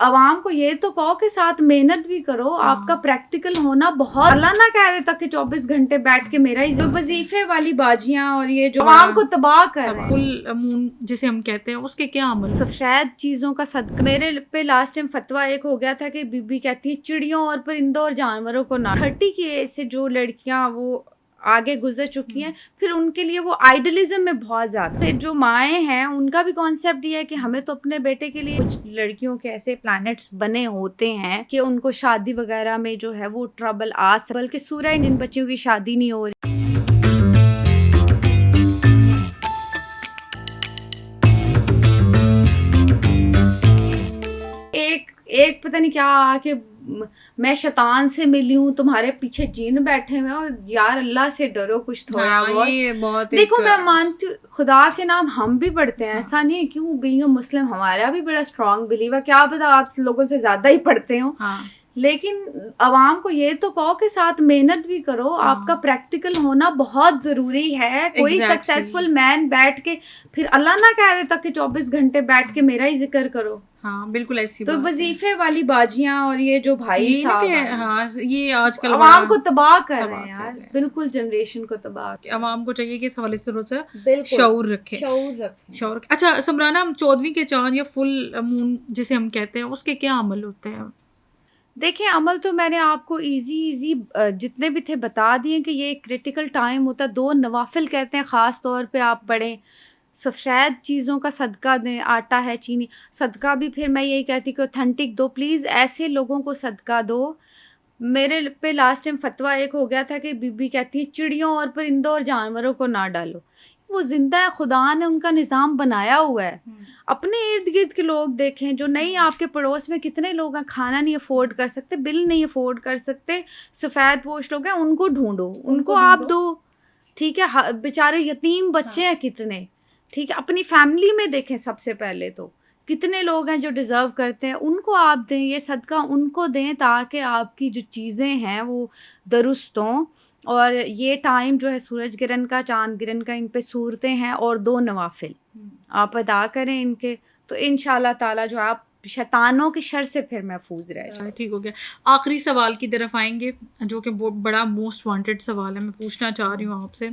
عوام کو یہ تو کہو کہ ساتھ محنت بھی کرو. آپ کا پریکٹیکل ہونا بہت, اللہ نہ کہہ دیتا کہ 24 گھنٹے بیٹھ کے میرا ہی وظیفے والی باجیاں اور یہ جو عوام کو تباہ کر رہے ہیں. فل مون جسے ہم کہتے ہیں, اس کے کیا عمل؟ سفید چیزوں کا صدقہ. میرے پہ لاسٹ ٹائم فتویٰ ایک ہو گیا تھا کہ بی بی کہتی ہے چڑیوں اور پرندوں اور جانوروں کو نہ. 30 کی ایج سے جو لڑکیاں وہ آگے گزر چکی ہیں, پھر ان کے لیے وہ آئیڈلزم میں بہت زیادہ. پھر جو مائیں ہیں ان کا بھی کانسیپٹ یہ ہے کہ ہمیں تو اپنے بیٹے کے لیے, کچھ لڑکیوں کے ایسے پلانٹس بنے ہوتے ہیں کہ ان کو شادی وغیرہ میں جو ہے وہ ٹربل آ سکے, بلکہ سورہ جن بچیوں کی شادی نہیں ہو رہی. ایک پتہ نہیں کیا آ کے میں شیطان سے ملی ہوں, تمہارے پیچھے جن بیٹھے ہوئے, اور یار اللہ سے ڈرو کچھ تھوڑا بہت. دیکھو میں مانتی ہوں خدا کے نام ہم بھی پڑھتے ہیں, ایسا نہیں ہے, کیوں بینگ اے مسلم ہمارا بھی بڑا اسٹرانگ بلیو ہے, کیا پتا آپ لوگوں سے زیادہ ہی پڑھتے ہوں, لیکن عوام کو یہ تو کہو کہ ساتھ محنت بھی کرو. آپ کا پریکٹیکل ہونا بہت ضروری ہے. کوئی سکسیسفل مین بیٹھ کے پھر اللہ نہ کہہ دیتا کہ 24 گھنٹے بیٹھ کے میرا ہی ذکر کرو. ہاں بالکل ایسی تو وظیفے والی باجیاں اور یہ جو بھائی صاحب یہ آج کل عوام کو تباہ کر رہے ہیں یار, بالکل جنریشن کو تباہ. عوام کو چاہیے کہ اس حوالے سے تھوڑا سا شعور رکھیں. اچھا سمرانہ, 14ویں کے چاند یا فل مون جسے ہم کہتے ہیں, اس کے کیا عمل ہوتے ہیں؟ دیکھیں عمل تو میں نے آپ کو ایزی جتنے بھی تھے بتا دیے کہ یہ ایک کریٹیکل ٹائم ہوتا ہے. 2 نوافل کہتے ہیں خاص طور پہ آپ پڑھیں. سفید چیزوں کا صدقہ دیں, آٹا ہے, چینی. صدقہ بھی پھر میں یہی کہتی کہ اوتھینٹک دو پلیز, ایسے لوگوں کو صدقہ دو. میرے پہ لاسٹ ٹائم فتویٰ ایک ہو گیا تھا کہ بی بی کہتی ہے چڑیوں اور پرندوں اور جانوروں کو نہ ڈالو. وہ زندہ ہے, خدا نے ان کا نظام بنایا ہوا ہے. اپنے ارد گرد کے لوگ دیکھیں جو نہیں, آپ کے پڑوس میں کتنے لوگ ہیں کھانا نہیں افورڈ کر سکتے, بل نہیں افورڈ کر سکتے, سفید پوش لوگ ہیں, ان کو ڈھونڈو, ان کو آپ دو. ٹھیک ہے, بیچارے یتیم بچے ہیں کتنے. ٹھیک ہے, اپنی فیملی میں دیکھیں سب سے پہلے تو کتنے لوگ ہیں جو ڈیزرو کرتے ہیں, ان کو آپ دیں. یہ صدقہ ان کو دیں تاکہ آپ کی جو چیزیں ہیں وہ درست ہوں. اور یہ ٹائم جو ہے سورج گرہن کا, چاند گرہن کا, ان پہ صورتیں ہیں, اور 2 نوافل آپ ادا کریں ان کے, تو انشاءاللہ تعالیٰ جو آپ شیطانوں کی شر سے پھر محفوظ رہ جائیں. ٹھیک ہو گیا. آخری سوال کی طرف آئیں گے جو کہ بڑا موسٹ وانٹیڈ سوال ہے, میں پوچھنا چاہ رہی ہوں آپ سے,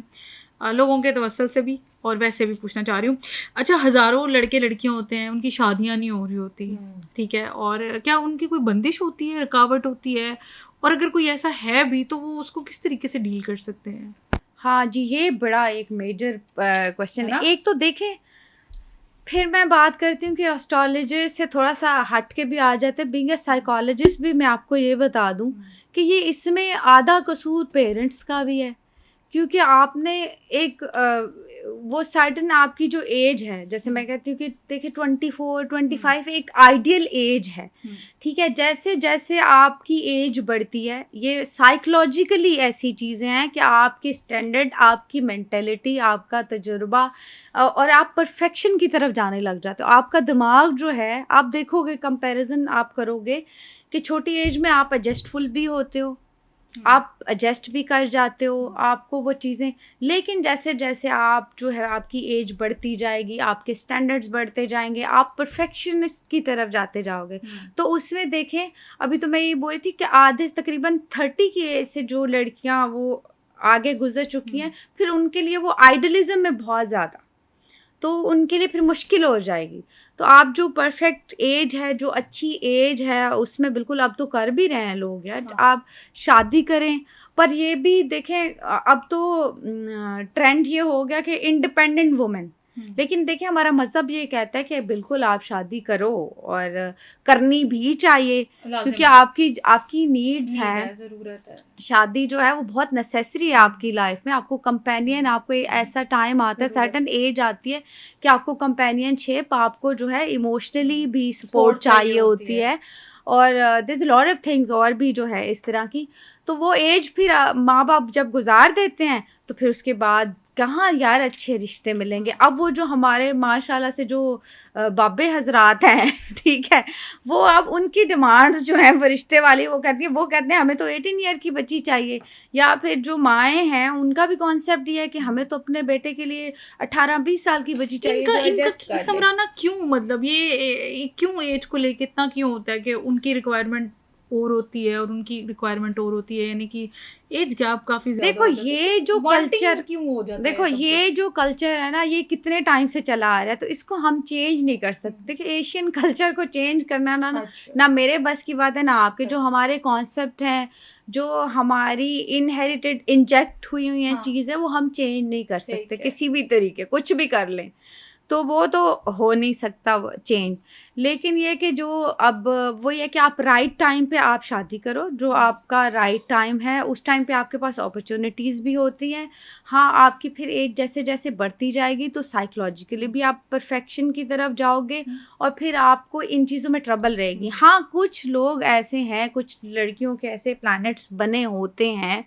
لوگوں کے توسل سے بھی اور ویسے بھی پوچھنا چاہ رہی ہوں. اچھا, ہزاروں لڑکے لڑکیاں ہوتے ہیں, ان کی شادیاں نہیں ہو رہی ہوتی, ٹھیک ہے, اور کیا ان کی کوئی بندش ہوتی ہے, رکاوٹ ہوتی ہے, اور اگر کوئی ایسا ہے بھی تو وہ اس کو کس طریقے سے ڈیل کر سکتے ہیں؟ ہاں جی, یہ بڑا ایک میجر کوشچن ہے. ایک تو دیکھیں, پھر میں بات کرتی ہوں کہ اسٹرالوجر سے تھوڑا سا ہٹ کے بھی آ جاتے ہیں. بینگ اے سائیکالوجسٹ بھی میں آپ کو یہ بتا دوں کہ یہ اس میں آدھا قصور پیرنٹس کا بھی ہے, کیونکہ آپ نے ایک وہ سرٹن آپ کی جو ایج ہے, جیسے میں کہتی ہوں کہ دیکھیں 24 25 ایک آئیڈیل ایج ہے. ٹھیک ہے, جیسے جیسے آپ کی ایج بڑھتی ہے, یہ سائیکلوجیکلی ایسی چیزیں ہیں کہ آپ کے اسٹینڈرڈ, آپ کی مینٹلٹی, آپ کا تجربہ, اور آپ پرفیکشن کی طرف جانے لگ جاتے ہو. آپ کا دماغ جو ہے, آپ دیکھو گے کمپیریزن آپ کرو گے کہ چھوٹی ایج میں آپ ایڈجسٹفل بھی ہوتے ہو, آپ ایڈجسٹ بھی کر جاتے ہو, آپ کو وہ چیزیں, لیکن جیسے جیسے آپ جو ہے آپ کی ایج بڑھتی جائے گی, آپ کے اسٹینڈرڈز بڑھتے جائیں گے, آپ پرفیکشنسٹ کی طرف جاتے جاؤ گے. تو اس میں دیکھیں, ابھی تو میں یہ بول رہی تھی کہ آدھے تقریباً 30 کی ایج سے جو لڑکیاں وہ آگے گزر چکی ہیں, پھر ان کے لیے وہ آئیڈلزم میں بہت زیادہ, تو ان کے لیے پھر مشکل ہو جائے گی. تو آپ جو پرفیکٹ ایج ہے, جو اچھی ایج ہے, اس میں بالکل اب تو کر بھی رہے ہیں لوگ یار, آپ شادی کریں. پر یہ بھی دیکھیں, اب تو ٹرینڈ یہ ہو گیا کہ انڈیپینڈنٹ وومن, لیکن دیکھیں ہمارا مذہب یہ کہتا ہے کہ بالکل آپ شادی کرو, اور کرنی بھی چاہیے, کیونکہ آپ کی نیڈس ہیں, ضرورت ہے. شادی جو ہے وہ بہت نیسیسری ہے آپ کی لائف میں. آپ کو کمپینین, آپ کو ایسا ٹائم آتا ہے, سرٹن ایج آتی ہے کہ آپ کو کمپینین شپ, آپ کو جو ہے ایموشنلی بھی سپورٹ چاہیے ہوتی ہے, اور دیر از اے لاٹ آف تھنگز اور بھی جو ہے اس طرح کی. تو وہ ایج پھر ماں باپ جب گزار دیتے ہیں تو پھر اس کے بعد کہاں یار اچھے رشتے ملیں گے. اب وہ جو ہمارے ماشاء اللہ سے جو بابے حضرات ہیں ٹھیک ہے, وہ اب ان کی ڈیمانڈز جو ہیں وہ رشتے والی وہ کہتے ہیں ہمیں تو 18 ایئر کی بچی چاہیے. یا پھر جو مائیں ہیں ان کا بھی کانسیپٹ یہ ہے کہ ہمیں تو اپنے بیٹے کے لیے 18-20 سال کی بچی چاہیے. سمرانا کیوں, مطلب یہ کیوں ایج کو لے کے اتنا کیوں ہوتا ہے کہ ان کی ریکوائرمنٹ اور ہوتی ہے اور ان کی ریکوائرمنٹ اور ہوتی ہے, یعنی کہ ایج گیپ کافی زیادہ. دیکھو یہ جو کلچر کیوں ہو جاتا ہے, دیکھو یہ جو کلچر ہے نا یہ کتنے ٹائم سے چلا آ رہا ہے, تو اس کو ہم چینج نہیں کر سکتے. دیکھیں ایشین کلچر کو چینج کرنا نہ میرے بس کی بات ہے نہ آپ کے. جو ہمارے کانسیپٹ ہیں, جو ہماری انہیریٹڈ انجیکٹ ہوئی ہیں چیزیں, وہ ہم چینج نہیں کر سکتے کسی بھی طریقے, کچھ بھی کر لیں تو وہ تو ہو نہیں سکتا چینج. لیکن یہ کہ جو اب وہ یہ کہ آپ رائٹ ٹائم پہ آپ شادی کرو, جو آپ کا رائٹ ٹائم ہے اس ٹائم پہ آپ کے پاس اپرچونیٹیز بھی ہوتی ہیں. ہاں آپ کی پھر ایج جیسے جیسے بڑھتی جائے گی تو سائیکولوجیکلی بھی آپ پرفیکشن کی طرف جاؤ گے اور پھر آپ کو ان چیزوں میں ٹربل رہے گی. ہاں کچھ لوگ ایسے ہیں, کچھ لڑکیوں کے ایسے پلانٹس بنے ہوتے ہیں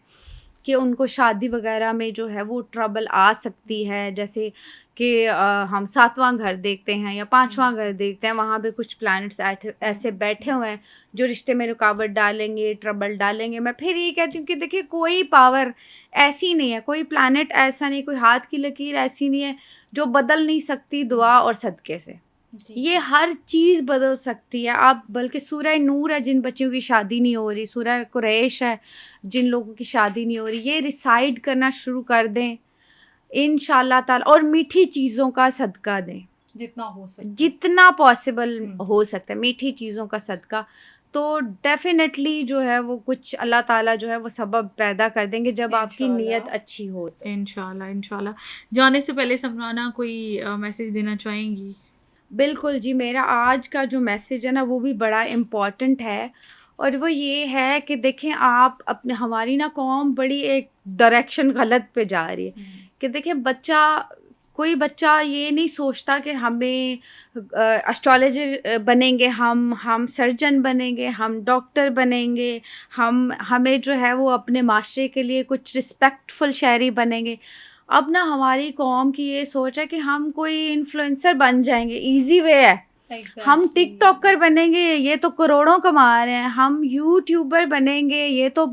کہ ان کو شادی وغیرہ میں جو ہے وہ ٹربل آ سکتی ہے. جیسے کہ ہم 7واں گھر دیکھتے ہیں یا 5واں گھر دیکھتے ہیں, وہاں پہ کچھ پلانٹس ایسے بیٹھے ہوئے ہیں جو رشتے میں رکاوٹ ڈالیں گے, ٹربل ڈالیں گے. میں پھر یہ کہتی ہوں کہ دیکھیے کوئی پاور ایسی نہیں ہے, کوئی پلانٹ ایسا نہیں, کوئی ہاتھ کی لکیر ایسی نہیں ہے جو بدل نہیں سکتی دعا اور صدقے سے. یہ ہر چیز بدل سکتی ہے. آپ بلکہ سورہ نور ہے جن بچیوں کی شادی نہیں ہو رہی, سورہ قریش ہے جن لوگوں کی شادی نہیں ہو رہی, یہ ریسائڈ کرنا شروع کر دیں انشاءاللہ تعالی, اور میٹھی چیزوں کا صدقہ دیں جتنا ہو سکے, جتنا پاسبل ہو سکتا ہے میٹھی چیزوں کا صدقہ. تو ڈیفینیٹلی جو ہے وہ کچھ اللہ تعالیٰ جو ہے وہ سبب پیدا کر دیں گے جب آپ کی نیت اچھی ہو. انشاءاللہ. جانے سے پہلے سمرانا کوئی میسج دینا چاہیں گی؟ بالکل جی, میرا آج کا جو میسج ہے نا وہ بھی بڑا امپورٹنٹ ہے, اور وہ یہ ہے کہ دیکھیں آپ اپنے, ہماری نا قوم بڑی ایک ڈائریکشن غلط پہ جا رہی ہے. کہ دیکھیں کوئی بچہ یہ نہیں سوچتا کہ ہمیں اسٹرالوجر بنیں گے, ہم سرجن بنیں گے, ہم ڈاکٹر بنیں گے, ہمیں جو ہے وہ اپنے معاشرے کے لیے کچھ رسپیکٹفل شہری بنیں گے. اب نا ہماری قوم کی یہ سوچ ہے کہ ہم کوئی انفلوئنسر بن جائیں گے, ایزی وے ہے, ہم ٹک ٹاکر بنیں گے, یہ تو کروڑوں کما رہے ہیں, ہم یوٹیوبر بنیں گے, یہ تو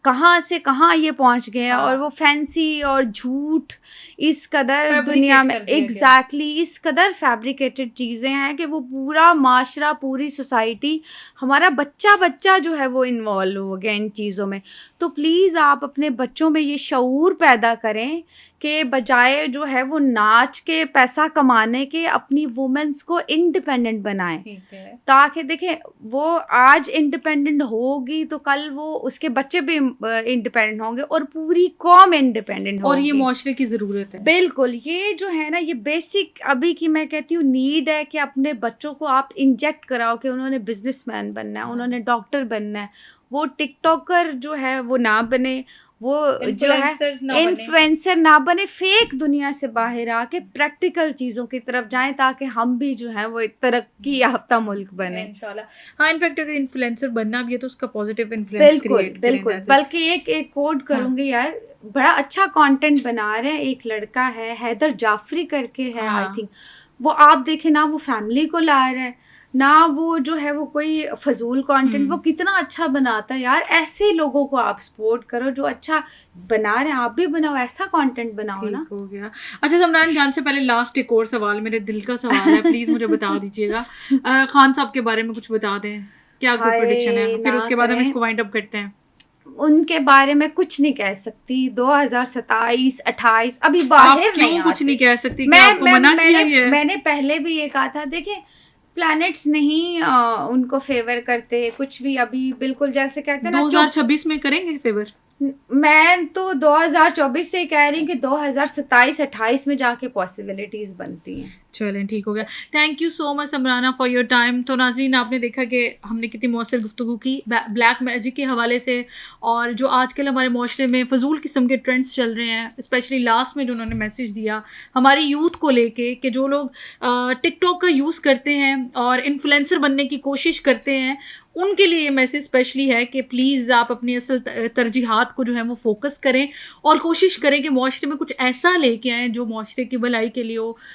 کہاں سے کہاں یہ پہنچ گئے ہیں. اور وہ فینسی اور جھوٹ اس قدر دنیا میں ایگزیکٹلی اس قدر فیبریکیٹڈ چیزیں ہیں کہ وہ پورا معاشرہ, پوری سوسائٹی, ہمارا بچہ جو ہے وہ انوالو ہو گیا ان چیزوں میں. تو پلیز آپ اپنے بچوں میں یہ شعور پیدا کریں کہ بجائے جو ہے وہ ناچ کے پیسہ کمانے کے اپنی وومنس کو انڈیپینڈنٹ بنائیں, تاکہ دیکھیں وہ آج انڈیپینڈنٹ ہوگی تو کل وہ اس کے بچے بھی انڈیپینڈنٹ ہوں گے اور پوری قوم انڈیپینڈنٹ ہوگی. اور یہ معاشرے کی ضرورت ہے. بالکل, یہ جو ہے نا یہ بیسک ابھی کی میں کہتی ہوں نیڈ ہے کہ اپنے بچوں کو آپ انجیکٹ کراؤ کہ انہوں نے بزنس مین بننا ہے, انہوں نے ڈاکٹر بننا ہے, وہ ٹک ٹاکر جو ہے وہ نہ بنے, وہ جو ہے انفلوئنسر نہ بنے, فیک دنیا سے باہر آ کے پریکٹیکل چیزوں کی طرف جائیں تاکہ ہم بھی جو ہے وہ ایک ترقی یافتہ ملک بنے انشاءاللہ. ہاں انفیکٹ اگر انفلوئنسر بننا بھی ہے تو اس کا پازیٹیو انفلوئنس کریٹ کریں. بالکل. بلکہ ایک کوڈ کروں گی یار, بڑا اچھا کانٹینٹ بنا رہے ہیں, ایک لڑکا ہے حیدر جعفری کر کے ہے آئی تھنک, وہ آپ دیکھیں نا وہ فیملی کو لا رہا ہے, نہ وہ جو ہے وہ کوئی فضول کانٹینٹ, وہ کتنا اچھا بناتا ہے یار. ایسے لوگوں کو آپ سپورٹ کرو جو اچھا بنا رہے ہیں, آپ بھی بناؤ, ایسا کانٹینٹ بناؤ نا. ہو گیا. اچھا سمران جان سے پہلے لاسٹ ایک اور سوال, میرے دل کا سوال ہے, پلیز مجھے بتا دیجیے گا. خان صاحب کے بارے میں کچھ بتا دیں, کیا کوئی پریڈکشن ہے, پھر اس کے بعد ہم اس کو وائنڈ اپ کرتے ہیں. ان کے بارے میں کچھ نہیں کہہ سکتی. 2027-28 ابھی باہر نہیں کچھ نہیں کہہ سکتی. میں نے پہلے بھی یہ کہا تھا, دیکھیں پلانٹس نہیں ان کو فیور کرتے کچھ بھی. ابھی بالکل جیسے کہتے ہیں نا 2026 میں کریں گے فیور. میں تو 2024 سے کہہ رہی ہوں کہ 2027-28 میں جا کے پاسبلٹیز بنتی ہیں. چلیں ٹھیک ہو گیا. Thank you so much Simrana for your time. تو ناظرین آپ نے دیکھا کہ ہم نے کتنی مؤثر گفتگو کی بلیک میجک کے حوالے سے, اور جو آج کل ہمارے معاشرے میں فضول قسم کے ٹرینڈس چل رہے ہیں, اسپیشلی لاسٹ میں جو انہوں نے میسج دیا ہماری یوتھ کو لے کے کہ جو لوگ ٹک ٹاک کا یوز کرتے ہیں اور انفلوئنسر بننے کی کوشش کرتے ہیں, ان کے لیے یہ میسیج اسپیشلی ہے کہ پلیز آپ اپنی اصل ترجیحات کو جو ہے وہ فوکس کریں اور کوشش کریں کہ معاشرے میں کچھ ایسا لے کے آئیں جو معاشرے کی بھلائی کے لیے ہو,